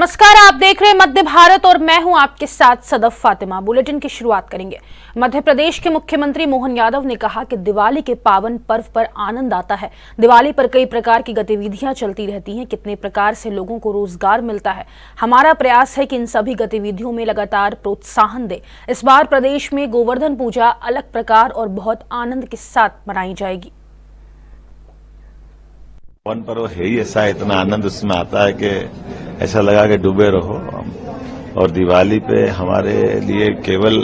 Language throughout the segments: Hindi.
नमस्कार, आप देख रहे हैं मध्य भारत और मैं हूं आपके साथ सदफ फातिमा। बुलेटिन की शुरुआत करेंगे। मध्य प्रदेश के मुख्यमंत्री मोहन यादव ने कहा कि दिवाली के पावन पर्व पर आनंद आता है। दिवाली पर कई प्रकार की गतिविधियां चलती रहती हैं, कितने प्रकार से लोगों को रोजगार मिलता है। हमारा प्रयास है कि इन सभी गतिविधियों में लगातार प्रोत्साहन दे। इस बार प्रदेश में गोवर्धन पूजा अलग प्रकार और बहुत आनंद के साथ मनाई जाएगी। पावन पर्व है ही ऐसा, इतना आनंद उसमें आता है कि ऐसा लगा कि डूबे रहो। और दिवाली पे हमारे लिए केवल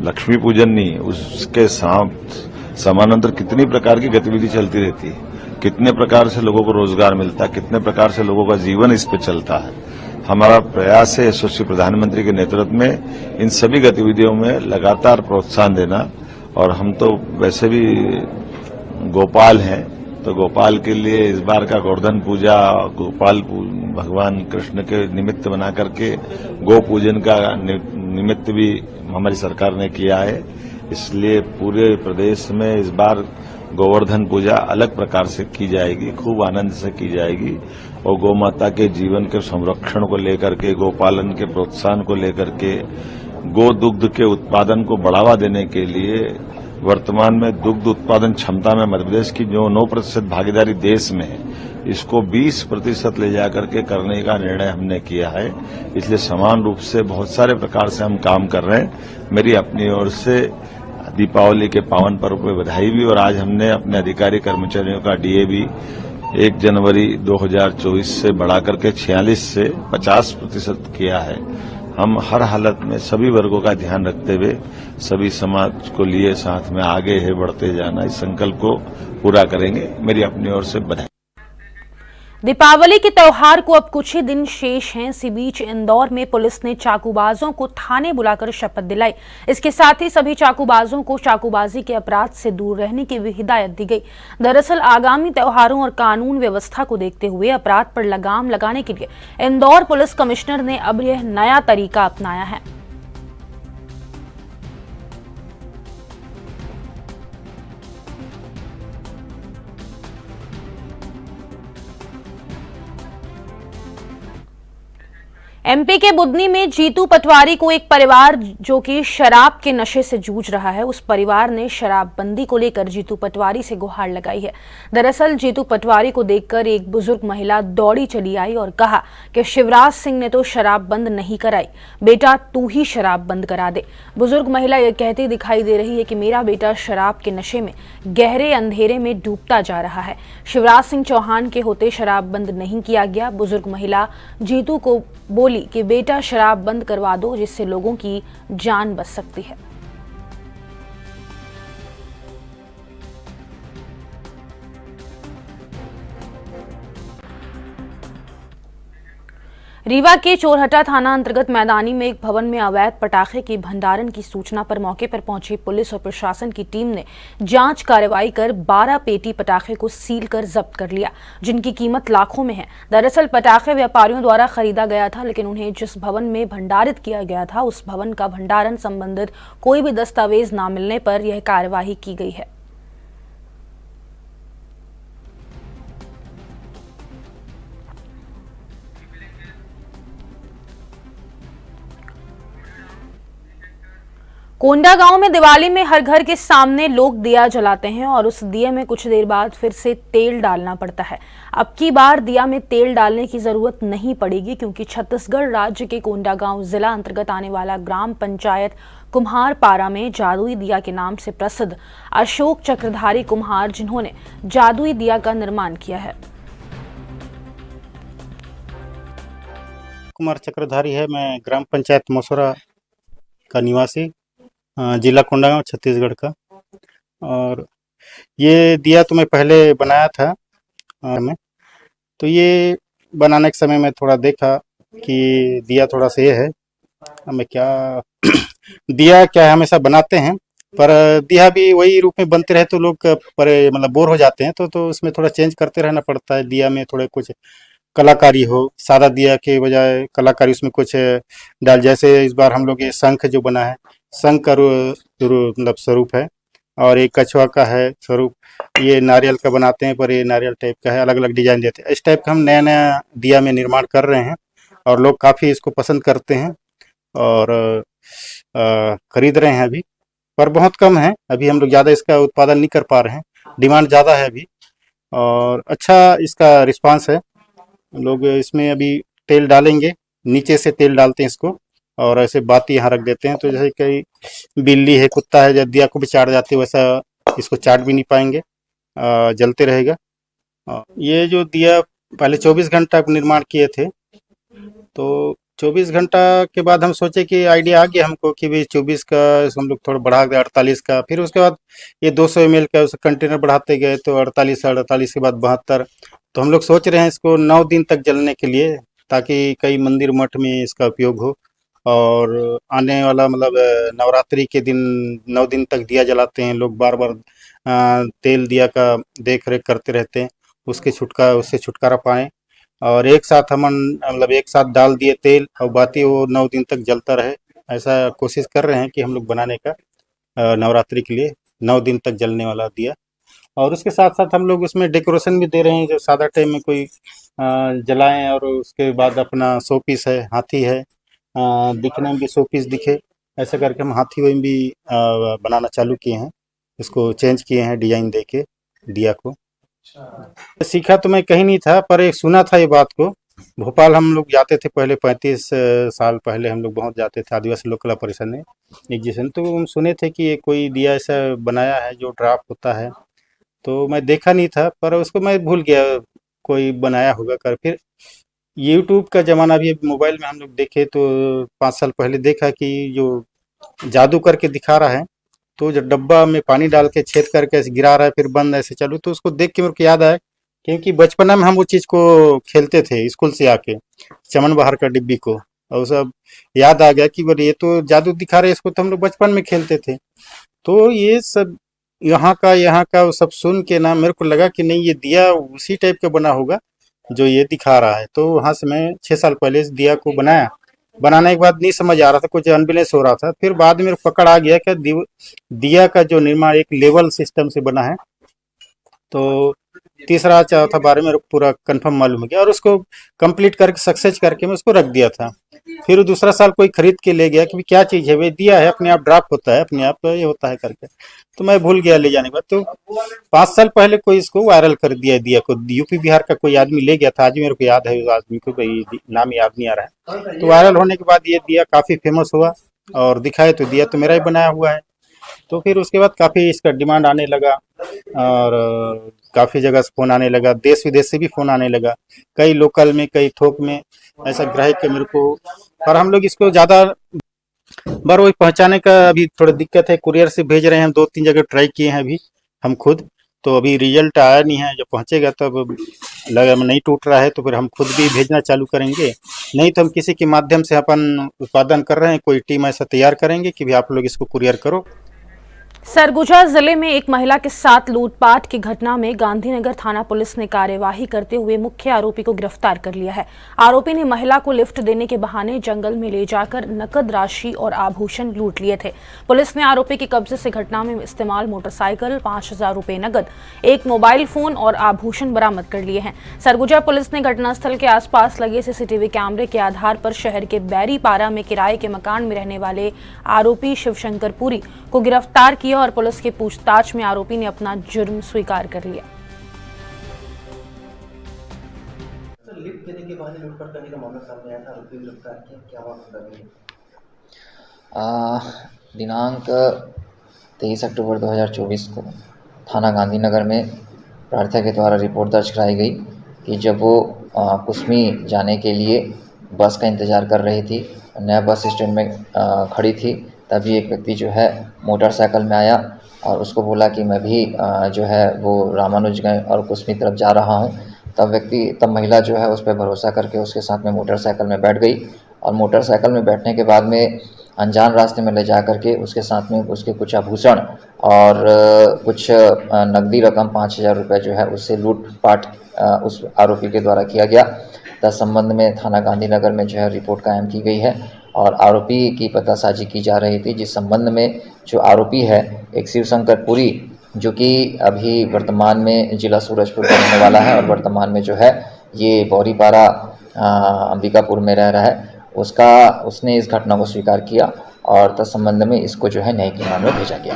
लक्ष्मी पूजन नहीं, उसके साथ समानांतर कितनी प्रकार की गतिविधि चलती रहती है, कितने प्रकार से लोगों को रोजगार मिलता है, कितने प्रकार से लोगों का जीवन इस पे चलता है। हमारा प्रयास है यशस्वी प्रधानमंत्री के नेतृत्व में इन सभी गतिविधियों में लगातार प्रोत्साहन देना। और हम तो वैसे भी गोपाल हैं, तो गोपाल के लिए इस बार का गोवर्धन पूजा गोपाल भगवान कृष्ण के निमित्त बना करके गो पूजन का निमित्त भी हमारी सरकार ने किया है। इसलिए पूरे प्रदेश में इस बार गोवर्धन पूजा अलग प्रकार से की जाएगी, खूब आनंद से की जाएगी। और गौ माता के जीवन के संरक्षण को लेकर के, गोपालन के प्रोत्साहन को लेकर के, गो दुग्ध के उत्पादन को बढ़ावा देने के लिए वर्तमान में दुग्ध उत्पादन क्षमता में मध्य प्रदेश की जो 9% भागीदारी देश में है, इसको 20% ले जाकर के करने का निर्णय हमने किया है। इसलिए समान रूप से बहुत सारे प्रकार से हम काम कर रहे हैं। मेरी अपनी ओर से दीपावली के पावन पर्व पर बधाई भी। और आज हमने अपने अधिकारी कर्मचारियों का डीए भी 1 जनवरी 2024 से बढ़ाकर के 46 से 50% किया है। हम हर हालत में सभी वर्गों का ध्यान रखते हुए सभी समाज को लिए साथ में आगे है बढ़ते जाना, इस संकल्प को पूरा करेंगे। मेरी अपनी ओर से बधाई। दीपावली के त्योहार को अब कुछ ही दिन शेष हैं। इसी बीच इंदौर में पुलिस ने चाकूबाजों को थाने बुलाकर शपथ दिलाई। इसके साथ ही सभी चाकूबाजों को चाकूबाजी के अपराध से दूर रहने की भी हिदायत दी गई। दरअसल आगामी त्योहारों और कानून व्यवस्था को देखते हुए अपराध पर लगाम लगाने के लिए इंदौर पुलिस कमिश्नर ने अब यह नया तरीका अपनाया है। एमपी के बुदनी में जीतू पटवारी को एक परिवार जो कि शराब के नशे से जूझ रहा है, उस परिवार ने शराबबंदी को लेकर जीतू पटवारी से गुहार लगाई है। दरअसल जीतू पटवारी को देखकर एक बुजुर्ग महिला दौड़ी चली आई और कहा कि शिवराज सिंह ने तो शराब बंद नहीं कराई, बेटा तू ही शराब बंद करा दे। बुजुर्ग महिला यह कहती दिखाई दे रही है कि मेरा बेटा शराब के नशे में गहरे अंधेरे में डूबता जा रहा है। शिवराज सिंह चौहान के होते शराब बंद नहीं किया गया। बुजुर्ग महिला जीतू को बोली कि बेटा शराब बंद करवा दो, जिससे लोगों की जान बच सकती है। रीवा के चोरहटा थाना अंतर्गत मैदानी में एक भवन में अवैध पटाखे की भंडारण की सूचना पर मौके पर पहुंची पुलिस और प्रशासन की टीम ने जांच कार्रवाई कर 12 पेटी पटाखे को सील कर जब्त कर लिया, जिनकी कीमत लाखों में है। दरअसल पटाखे व्यापारियों द्वारा खरीदा गया था, लेकिन उन्हें जिस भवन में भंडारित किया गया था उस भवन का भंडारण संबंधित कोई भी दस्तावेज न मिलने पर यह कार्यवाही की गई है। कोंडा गांव में दिवाली में हर घर के सामने लोग दिया जलाते हैं और उस दिए में कुछ देर बाद फिर से तेल डालना पड़ता है। अब की बार दिया में तेल डालने की जरूरत नहीं पड़ेगी, क्योंकि छत्तीसगढ़ राज्य के कोंडा गांव जिला अंतर्गत आने वाला ग्राम पंचायत कुम्हारपारा में जादुई दिया के नाम से प्रसिद्ध अशोक चक्रधारी कुम्हार, जिन्होंने जादुई दिया का निर्माण किया है। कुमार चक्रधारी है, मैं ग्राम पंचायत मसौरा का निवासी, जिला कोंडागांव छत्तीसगढ़ का। और ये दिया तो मैं पहले बनाया था मैं, तो ये बनाने के समय मैं थोड़ा देखा कि दिया थोड़ा सा ये है, हमें क्या दिया क्या है हमेशा बनाते हैं, पर दिया भी वही रूप में बनते रहे तो लोग पर मतलब बोर हो जाते हैं, तो उसमें थोड़ा चेंज करते रहना पड़ता है। दिया में थोड़े कुछ कलाकारी हो, सादा दिया के बजाय कलाकारी उसमें कुछ डाल। जैसे इस बार हम लोग ये शंख जो बना है, शंख का मतलब स्वरूप है, और एक कछुआ का है स्वरूप। ये नारियल का बनाते हैं, पर ये नारियल टाइप का है, अलग अलग डिजाइन देते हैं। इस टाइप का हम नया नया दिया में निर्माण कर रहे हैं। और लोग काफ़ी इसको पसंद करते हैं और खरीद रहे हैं अभी, पर बहुत कम है अभी। हम लोग ज़्यादा इसका उत्पादन नहीं कर पा रहे हैं, डिमांड ज़्यादा है अभी और अच्छा इसका रिस्पांस है। लोग इसमें अभी तेल डालेंगे, नीचे से तेल डालते हैं इसको और ऐसे बाती यहाँ रख देते हैं, तो जैसे कई बिल्ली है, कुत्ता है, जब दिया को भी चाट जाती है वैसा इसको चाट भी नहीं पाएंगे, जलते रहेगा। ये जो दिया पहले 24 घंटा निर्माण किए थे, तो 24 घंटा के बाद हम सोचे कि आइडिया आ गया हमको कि भाई 24 का हम लोग थोड़ा बढ़ा गए 48 का, फिर उसके बाद ये 200 ml का उस कंटेनर बढ़ाते गए तो 48 के बाद 72। तो हम लोग सोच रहे हैं इसको 9 दिन तक जलने के लिए, ताकि कई मंदिर मठ में इसका उपयोग हो और आने वाला मतलब नवरात्रि के दिन 9 दिन तक दिया जलाते हैं लोग, बार बार तेल दिया का देख रेख करते रहते हैं, उससे छुटकारा पाएँ। और एक साथ हम मतलब एक साथ डाल दिए तेल और बाती वो 9 दिन तक जलता रहे, ऐसा कोशिश कर रहे हैं कि हम लोग बनाने का नवरात्रि के लिए 9 दिन तक जलने वाला दिया। और उसके साथ साथ हम लोग उसमें डेकोरेशन भी दे रहे हैं, जो सादा टाइम में कोई जलाएं और उसके बाद अपना शो पीस है, हाथी है, दिखने में भी शो पीस दिखे, ऐसा करके हम हाथी में भी बनाना चालू किए हैं, इसको चेंज किए हैं डिजाइन दे के दिया को। सीखा तो मैं कहीं नहीं था, पर एक सुना था ये बात को। भोपाल हम लोग जाते थे पहले, 35 साल पहले हम लोग बहुत जाते थे, आदिवासी लोक कला परिषद में एग्जीबिशन, तो हम सुने थे कि ये कोई दिया ऐसा बनाया है जो ड्राफ्ट होता है, तो मैं देखा नहीं था, पर उसको मैं भूल गया कोई बनाया होगा कर। फिर यूट्यूब का ज़माना भी मोबाइल में हम लोग देखे तो 5 साल पहले देखा कि जो जादू करके दिखा रहा है, तो जो डब्बा में पानी डाल के छेद करके ऐसे गिरा रहा है फिर बंद ऐसे चालू, तो उसको देख के मेरे को याद आया, क्योंकि बचपना में हम वो चीज़ को खेलते थे स्कूल से आके, चमन बहार का डिब्बी को, और सब याद आ गया कि बोले ये तो जादू दिखा रहे, इसको तो हम लोग बचपन में खेलते थे। तो ये सब यहाँ का वो सब सुन के ना मेरे को लगा कि नहीं ये दिया उसी टाइप का बना होगा जो ये दिखा रहा है। तो वहाँ से मैं 6 साल पहले इस दिया को बनाया। बनाने के बाद नहीं समझ आ रहा था, कुछ अनबैलेंस हो रहा था, फिर बाद में मेरे को पकड़ आ गया कि दिया का जो निर्माण एक लेवल सिस्टम से बना है। तो तीसरा चौथा बारे में मेरे को पूरा कंफर्म मालूम हो गया और उसको कंप्लीट करके सक्सेस करके मैं उसको रख दिया था। फिर दूसरा साल कोई खरीद के ले गया कि क्या चीज़ है, वे दिया है अपने आप ड्राफ्ट होता है, अपने आप ये होता है करके, तो मैं भूल गया ले जाने के बाद। तो 5 साल पहले कोई इसको वायरल कर दिया को, यूपी बिहार का कोई आदमी ले गया था, आज भी मेरे को याद है, उस आदमी को कोई नाम याद नहीं आ रहा है। तो वायरल होने के बाद ये दिया काफ़ी फेमस हुआ और दिखाए तो दिया तो मेरा ही बनाया हुआ है। तो फिर उसके बाद काफ़ी इसका डिमांड आने लगा और काफ़ी जगह से फ़ोन आने लगा, देश विदेश से भी फ़ोन आने लगा, कई लोकल में कई थोक में ऐसा ग्राहक के मेरे को। पर हम लोग इसको ज़्यादा बार वही पहुँचाने का अभी थोड़ा दिक्कत है, कुरियर से भेज रहे हैं, हम 2-3 जगह ट्राई किए हैं अभी हम खुद, तो अभी रिजल्ट आया नहीं है। जब पहुँचेगा तब लगा नहीं टूट रहा है तो फिर हम खुद भी भेजना चालू करेंगे, नहीं तो हम किसी के माध्यम से अपन उत्पादन कर रहे हैं, कोई टीम ऐसा तैयार करेंगे कि भी आप लोग इसको कुरियर करो। सरगुजा जिले में एक महिला के साथ लूटपाट की घटना में गांधीनगर थाना पुलिस ने कार्यवाही करते हुए मुख्य आरोपी को गिरफ्तार कर लिया है। आरोपी ने महिला को लिफ्ट देने के बहाने जंगल में ले जाकर नकद राशि और आभूषण लूट लिए थे। पुलिस ने आरोपी के कब्जे से घटना में इस्तेमाल मोटरसाइकिल, 5,000 रुपए नकद, एक मोबाइल फोन और आभूषण बरामद कर लिए हैं। सरगुजा पुलिस ने घटनास्थल के आसपास लगे सीसीटीवी कैमरे के आधार पर शहर के बैरीपारा में किराए के मकान में रहने वाले आरोपी शिवशंकर पुरी को गिरफ्तार किया और पुलिस की पूछताछ में आरोपी ने अपना जुर्म स्वीकार कर लिया। लिफ्ट देने के बहाने लूटपाट करने का मामला सामने आया था, आरोपी गिरफ्तार किया, क्या मामला है? दिनांक 23 अक्टूबर 2024 को थाना गांधीनगर में प्रार्थना के द्वारा रिपोर्ट दर्ज कराई गई कि जब वो कुसमी जाने के लिए बस का इंतज़ार कर रही थी, नया बस स्टैंड में खड़ी थी, तभी एक व्यक्ति जो है मोटरसाइकिल में आया और उसको बोला कि मैं भी जो है वो रामानुजगंज और कुसमी तरफ जा रहा हूँ। तब महिला जो है उस पर भरोसा करके उसके साथ में मोटरसाइकिल में बैठ गई और मोटरसाइकिल में बैठने के बाद में अनजान रास्ते में ले जा करके उसके साथ में उसके कुछ आभूषण और कुछ नकदी रकम 5,000 रुपये जो है उससे लूटपाट उस आरोपी के द्वारा किया गया। संबंध में थाना गांधीनगर में जो है रिपोर्ट कायम की गई है और आरोपी की पतासाजी की जा रही थी, जिस संबंध में जो आरोपी है एक शिवशंकर पुरी, जो कि अभी वर्तमान में जिला सूरजपुर का रहने वाला है और वर्तमान में जो है ये बौरीपारा अंबिकापुर में रह रहा है, उसने इस घटना को स्वीकार किया और तत्संबंध में इसको जो है न्यायिक रिमांड में भेजा गया।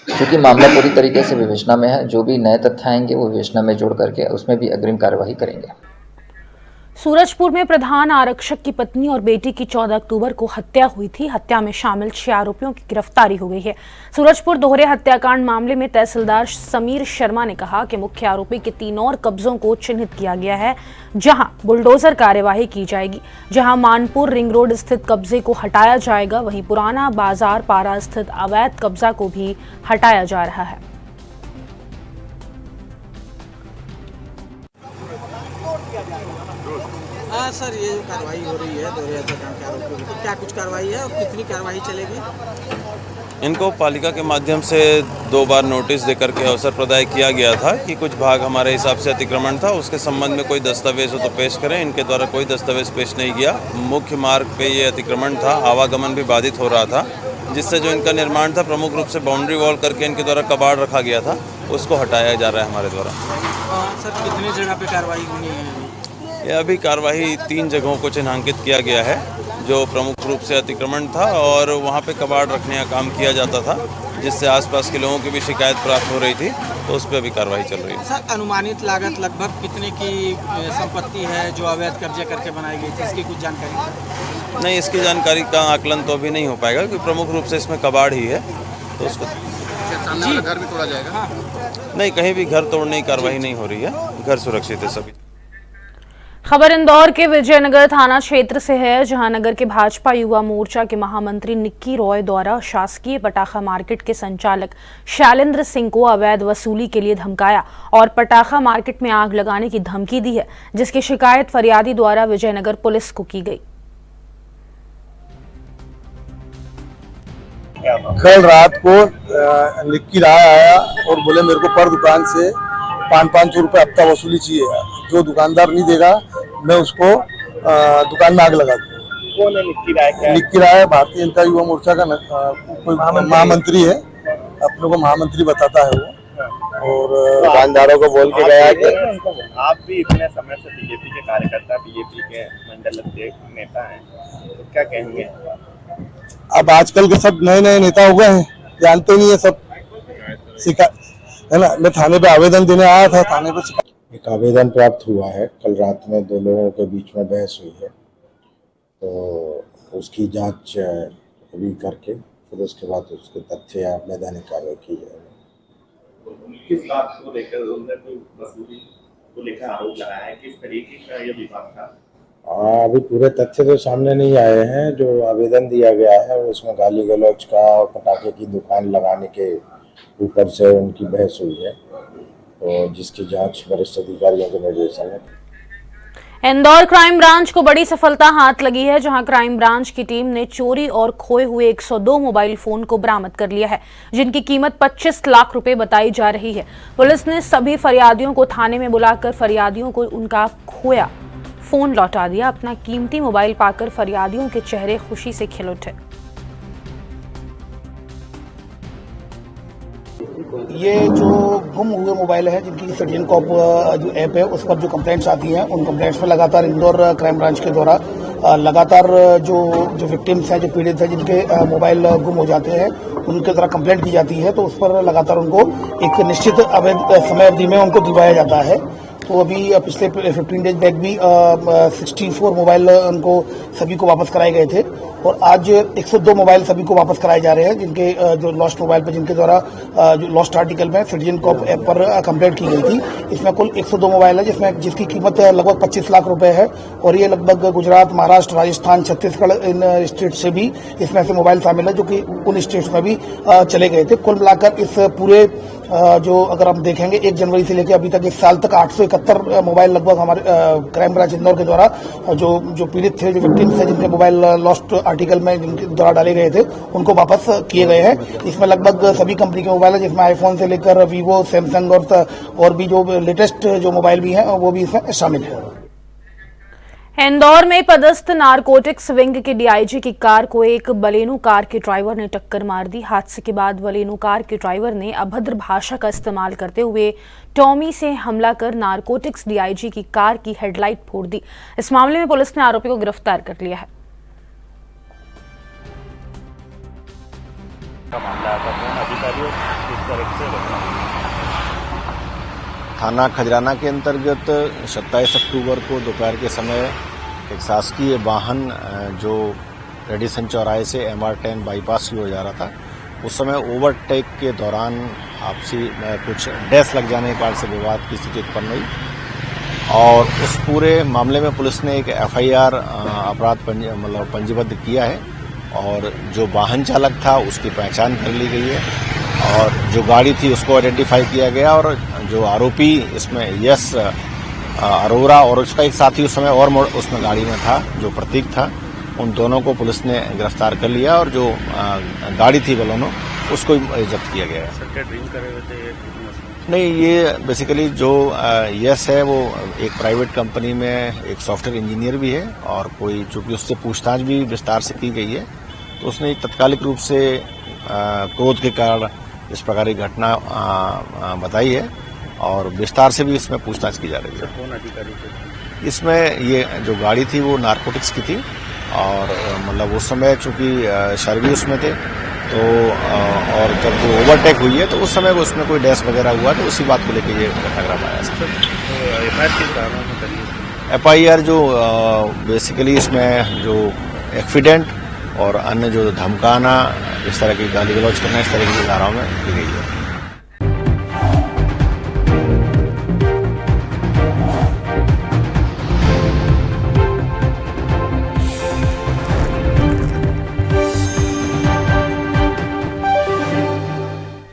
क्योंकि मामला पूरी तरीके से विवेचना में है, जो भी नए तथ्य आएंगे वो विवेचना में जोड़ करके उसमें भी अग्रिम कार्यवाही करेंगे। सूरजपुर में प्रधान आरक्षक की पत्नी और बेटी की 14 अक्टूबर को हत्या हुई थी। हत्या में शामिल 6 आरोपियों की गिरफ्तारी हो गई है। सूरजपुर दोहरे हत्याकांड मामले में तहसीलदार समीर शर्मा ने कहा कि मुख्य आरोपी के 3 और कब्जों को चिन्हित किया गया है, जहां बुलडोजर कार्यवाही की जाएगी। जहां मानपुर रिंग रोड स्थित कब्जे को हटाया जाएगा, वहीं पुराना बाजार पारा स्थित अवैध कब्जा को भी हटाया जा रहा है। हाँ सर, ये जो कार्रवाई हो रही है दोहरे हत्याकांड के आरोपियों पर, क्या कुछ कार्रवाई है और कितनी कार्रवाई चलेगी? इनको पालिका के माध्यम से 2 बार नोटिस देकर के अवसर प्रदान किया गया था कि कुछ भाग हमारे हिसाब से अतिक्रमण था, उसके संबंध में कोई दस्तावेज हो तो पेश करें। इनके द्वारा कोई दस्तावेज पेश नहीं किया। मुख्य मार्ग पे ये अतिक्रमण था, आवागमन भी बाधित हो रहा था, जिससे जो इनका निर्माण था प्रमुख रूप से बाउंड्री वॉल करके इनके द्वारा कबाड़ रखा गया था, उसको हटाया जा रहा है हमारे द्वारा। सर, कितनी जगह पे कार्रवाई होनी है? यह अभी कार्रवाई 3 जगहों को चिन्हांकित किया गया है, जो प्रमुख रूप से अतिक्रमण था और वहाँ पे कबाड़ रखने का काम किया जाता था, जिससे आसपास के लोगों की भी शिकायत प्राप्त हो रही थी, तो उस पर अभी कार्रवाई चल रही है। सर, अनुमानित लागत लगभग कितने की संपत्ति है जो अवैध कब्जे करके बनाई गई थी, इसकी कुछ जानकारी? नहीं, इसकी जानकारी का आकलन तो अभी नहीं हो पाएगा, क्योंकि प्रमुख रूप से इसमें कबाड़ ही है, तो उसको घर भी तोड़ा जाएगा? हाँ। नहीं, कहीं भी घर तोड़ने की कार्रवाई नहीं हो रही है, घर सुरक्षित है सभी। खबर इंदौर के विजयनगर थाना क्षेत्र से है, जहां नगर के भाजपा युवा मोर्चा के महामंत्री निक्की रॉय द्वारा शासकीय पटाखा मार्केट के संचालक शैलेंद्र सिंह को अवैध वसूली के लिए धमकाया और पटाखा मार्केट में आग लगाने की धमकी दी है, जिसकी शिकायत फरियादी द्वारा विजयनगर पुलिस को की गई। कल रात को निक्की राय आया और बोले मेरे को पर दुकान से 500 रुपये हफ्ता वसूली चाहिए, जो दुकानदार नहीं देगा मैं उसको दुकान में आग लगा दूँ। कौन है निक्की राय? निक्की राय भारतीय जनता युवा मोर्चा का कोई महामंत्री है, अपने को महामंत्री बताता है वो, और दुकानदारों को बोल के गया कि आप भी इतने समय से बीजेपी के कार्यकर्ता, बीजेपी के मंडल अध्यक्ष नेता हैं, तो क्या कहेंगे? अब आजकल के सब नए नए नेता हो गए हैं, जानते नहीं है सब, है ना। मैं थाने पे आवेदन देने आया था, थाने पे एक आवेदन प्राप्त हुआ है। कल रात में 2 लोगों के बीच में बहस हुई है, तो उसकी जांच अभी करके फिर उसके बाद उसके तथ्य या वैधानिक कार्रवाई की जाएगी। किस बात को लेकर उन्होंने कोई वसूली को लेकर आरोप लगाया है, किस तरीके का ये विवाद था? अभी पूरे तथ्य तो सामने नहीं आए हैं। जो आवेदन दिया गया है उसमें गाली गलौज का और पटाखे की दुकान लगाने के ऊपर से उनकी बहस हुई है, तो जिसकी जांच वरिष्ठ अधिकारियों के निर्देशन में। इंदौर क्राइम ब्रांच को बड़ी सफलता हाथ लगी है, जहां क्राइम ब्रांच की टीम ने चोरी और खोए हुए 102 मोबाइल फोन को बरामद कर लिया है, जिनकी कीमत 25 लाख रुपए बताई जा रही है। पुलिस ने सभी फरियादियों को थाने में बुलाकर फरियादियों को उनका खोया फोन लौटा दिया। अपना कीमती मोबाइल पाकर फरियादियों के चेहरे खुशी से खिल उठे। ये जो गुम हुए मोबाइल है, जिनकी सिटीजन कॉप जो ऐप है उस पर जो कंप्लेंट्स आती हैं, उन कंप्लेंट्स पर लगातार इंदौर क्राइम ब्रांच के द्वारा लगातार जो विक्टिम्स हैं, जो पीड़ित हैं, जिनके मोबाइल गुम हो जाते हैं, उनके द्वारा कंप्लेंट की जाती है, तो उस पर लगातार उनको एक निश्चित समय अवधि में उनको दिलवाया जाता है। तो अभी पिछले 15 डेज बैक भी 64 मोबाइल उनको सभी को वापस कराए गए थे, और आज 102 मोबाइल सभी को वापस कराए जा रहे हैं, जिनके जो लॉस्ट मोबाइल पे जिनके द्वारा जो लॉस्ट आर्टिकल में सिटीजन कॉप ऐप पर कंप्लेंट की गई थी। इसमें कुल 102 मोबाइल है, जिसकी कीमत लगभग 25 लाख रुपए है, और ये लगभग गुजरात, महाराष्ट्र, राजस्थान, छत्तीसगढ़ इन स्टेट से भी इसमें से मोबाइल शामिल है, जो कि उन स्टेट्स में भी चले गए थे। कुल मिलाकर इस पूरे जो अगर हम देखेंगे 1 जनवरी से लेकर अभी तक इस साल तक 871 मोबाइल लगभग हमारे क्राइम ब्रांच इंदौर के द्वारा जो पीड़ित थे, जो विक्टिम्स थे, जिनके मोबाइल लॉस्ट आर्टिकल में जिनके द्वारा डाले गए थे, उनको वापस किए गए हैं। इसमें लगभग सभी कंपनी के मोबाइल है, जिसमें आईफोन से लेकर वीवो, सैमसंग और भी जो लेटेस्ट जो मोबाइल भी हैं वो भी इसमें शामिल है। इंदौर में पदस्थ नारकोटिक्स विंग के डीआईजी की कार को एक बलेनो कार के ड्राइवर ने टक्कर मार दी। हादसे के बाद बलेनो कार के ड्राइवर ने अभद्र भाषा का इस्तेमाल करते हुए टॉमी से हमला कर नारकोटिक्स डीआईजी की कार की हेडलाइट फोड़ दी। इस मामले में पुलिस ने आरोपी को गिरफ्तार कर लिया है। थाना खजराना के अंतर्गत 27 अक्टूबर को दोपहर के समय एक शासकीय वाहन जो रेडिसन चौराहे से MR10 बाईपास की ओर जा रहा था, उस समय ओवरटेक के दौरान आपसी कुछ डैश लग जाने के कारण से विवाद की स्थिति उत्पन्न हुई और उस पूरे मामले में पुलिस ने एक FIR अपराध पंजीबद्ध किया है और जो वाहन चालक था उसकी पहचान कर ली गई है और जो गाड़ी थी उसको आइडेंटिफाई किया गया और जो आरोपी इसमें यश अरोरा और उसका एक साथी उस समय और उसमें गाड़ी में था जो प्रतीक था, उन दोनों को पुलिस ने गिरफ्तार कर लिया और जो गाड़ी थी बलोनो उसको जब्त किया गया है। ड्रिंक करे हुए थे? नहीं, ये बेसिकली जो यश है वो एक प्राइवेट कंपनी में एक सॉफ्टवेयर इंजीनियर भी है और कोई चूंकि उससे पूछताछ भी विस्तार से की गई है तो उसने तत्कालिक रूप से क्रोध के कारण इस प्रकार की घटना बताई है और विस्तार से भी इसमें पूछताछ की जा रही है। कौन अधिकारी थे? इसमें ये जो गाड़ी थी वो नारकोटिक्स की थी और मतलब उस समय चूंकि सर्विस में थे तो और जब वो ओवरटेक हुई है तो उस समय उसमें कोई डैश वगैरह हुआ तो उसी बात को लेकर ये घटनाक्रम आया। FIR जो बेसिकली इसमें जो एक्सीडेंट और अन्य जो धमकाना, इस तरह की गाली गलौज करना, इस तरह की धाराओं में की गई है।